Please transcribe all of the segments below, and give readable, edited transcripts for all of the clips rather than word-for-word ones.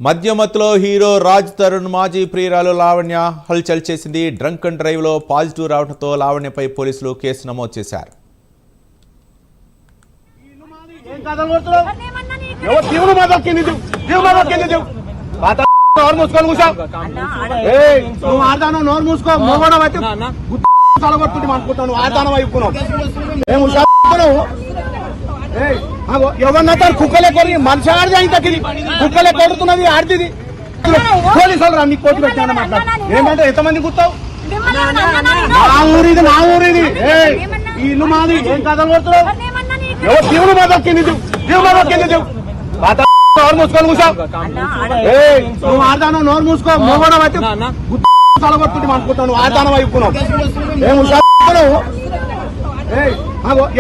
మద్యమత్తులో hero Raj Tarun మాజీ ప్రియురాలు లావణ్య హల్చల్ చేసింది. డ్రంక్ అండ్ డ్రైవ్ లో పాజిటివ్ రావడంతో లావణ్యపై పోలీసులు కేసు నమోదు చేశారు. ఎవరన్నా కుక్కలే కొరి మనిషి ఆడిది ఆయన తగ్గింది కుక్కలే కొడుతున్నది ఆడిది పోలీసులు రా నీ కోర్టు పెట్టినా మాట్లాడు ఏమంటే ఎంతమంది గుర్తావు నా ఊరిది ఈ ఇల్లు మాది ఏం కథలు కొడుతున్నావు ఎవరు దేవుడు మాదక్కింది నోరు మూసుకొని కూర్చో నువ్వు ఆడదాను నోరు మూసుకో మోగడం అయితే తలగొట్టుకుంటే అనుకుంటాను ఆడదానం అయిపోతున్నావు ఏం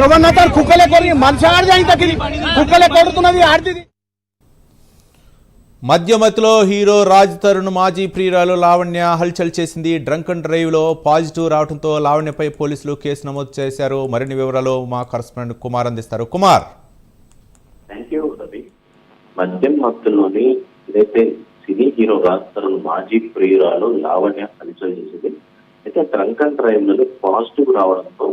ఎవరన్నా కుక్కలే కొరి మనిషి ఆడిది ఆయన తగ్గింది కుక్కలే కొడుతున్నది ఆడిది. మద్యమత్తులో హీరో రాజ్ తరుణ్ మాజీ ప్రియురాలు లావణ్య హల్చల్ చేసింది. డ్రంక్ అండ్ డ్రైవ్ లో పాజిటివ్ రావడంతో లావణ్యపై పోలీసులు కేసు నమోదు చేశారు. మరిన్ని వివరాలు మా కరెస్పాండెంట్ కుమార్ అందిస్తారు. కుమార్. మద్యం మత్తులోని ఏదైతే సినీ హీరో రాజ్ తరుణ్ మాజీ ప్రియురాలు లావణ్య హల్చల్ చేసింది. అయితే డ్రంక్ అండ్ డ్రైవ్ లో పాజిటివ్ రావడంతో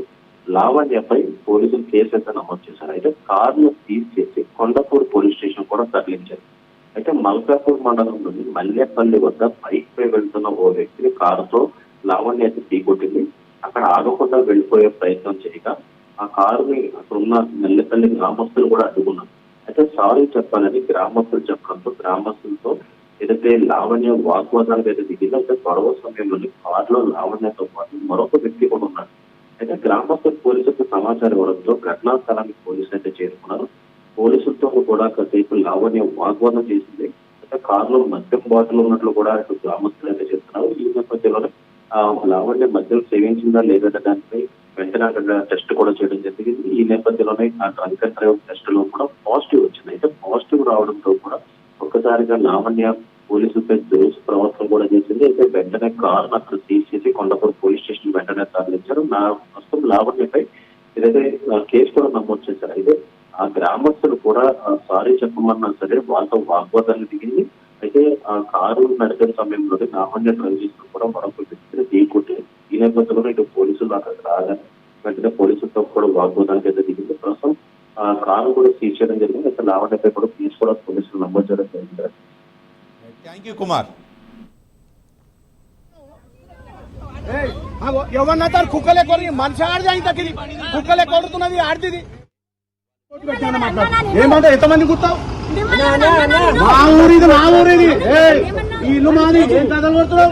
లావణ్యపై పోలీసులు కేసు అయితే నమోదు చేశారు. అయితే కారును సీజ్ చేసి కొండపూర్ పోలీస్ స్టేషన్ కూడా తరలించారు. అయితే మల్కాపూర్ మండలంలోని మల్లెపల్లి వద్ద బైక్ పై వెళ్తున్న ఓ వ్యక్తిని కారుతో లావణ్య అయితే ఢీకొట్టింది. అక్కడ ఆగకుండా వెళ్లిపోయే ప్రయత్నం చేయగా ఆ కారుని అక్కడ ఉన్న మల్లెపల్లి గ్రామస్తులు కూడా అడ్డుకున్నారు. అయితే సారీ చెప్పాలని గ్రామస్తులు చెప్పడంతో గ్రామస్తులతో ఏదైతే లావణ్య వాగ్వాదానికి అయితే దిగిందో అయితే గొడవ సమయంలోని కారులో లావణ్యతో పాటు మరొక వ్యక్తి కూడా ఉన్నారు. అయితే గ్రామస్తులు పోలీసులకు సమాచారం ఇవ్వడంతో ఘటనా స్థలానికి పోలీసులు అయితే చేరుకున్నారు. పోలీసులతో కూడా కాసేపు లావణ్య వాగ్వాదం చేసింది. అయితే కారులో మద్యం బాటిల్ ఉన్నట్లు కూడా ఇటు గ్రామస్తులు అయితే చేస్తున్నారు. ఈ నేపథ్యంలోనే లావణ్య మద్యం సేవించిందా లేదా దానిపై వెంటనే అక్కడ టెస్ట్ కూడా చేయడం జరిగింది. ఈ నేపథ్యంలోనే ఆ డ్రంక్ అండ్ డ్రైవ్ టెస్ట్ లో కూడా పాజిటివ్ వచ్చింది. అయితే పాజిటివ్ రావడంతో కూడా ఒక్కసారిగా లావణ్య పోలీసులపై దోష ప్రవర్తన కూడా చేసింది. అయితే వెంటనే కారును అక్కడ సీజ్ చేసి కొండపూర్ పోలీస్ స్టేషన్ వెంటనే తరలించారు. ప్రస్తుతం లావణ్యపై ఏదైతే కేసు కూడా నమోదు చేశారు. అయితే ఆ గ్రామస్తులు కూడా సారీ చెప్పమన్నా సరే వాళ్ళతో వాగ్వాదాన్ని దిగింది. అయితే ఆ కారు నడిపే సమయంలో లావణ్య డ్రైవ్ చేసిన కూడా మరొక వ్యక్తిని ఢీకొట్టి ఈ నేపథ్యంలో ఇటు పోలీసులు అక్కడికి రాగానే వెంటనే పోలీసులతో కూడా వాగ్వాదానికి అయితే దిగింది. ప్రస్తుతం ఆ కారు కూడా సీజ్ చేయడం జరిగింది. అయితే లావణ్యపై కూడా కేసు కూడా పోలీసులు నమోదు చేయడం జరిగింది. Thank you Kumar. ఎవరన్నా కుక్కలే కొరి మనిషి ఆడిది ఆయన తగ్గింది కుక్కలే కొడుతున్నది ఆడిది ఏమంటే ఎంతమంది గుర్తావు నా ఊరిది ఈ ఇల్లు మాది ఏం కథలు కొడుతున్నావు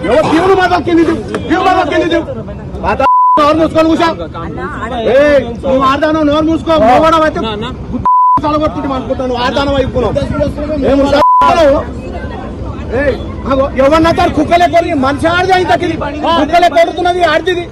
ఎవరు దేవుడు మాదక్కింది నోరు మూసుకొని కూర్చో నువ్వు ఆడదాను నోరు మూసుకో మోగడం అయితే తలగొట్టుకుంటే అనుకుంటాను ఆడదానం అయిపోతున్నావు ఏం ఎవరన్నా కుక్కలే కొరి మనిషి ఆడిది ఆయన తగ్గింది కుక్కలే కొడుతున్నది ఆడిది.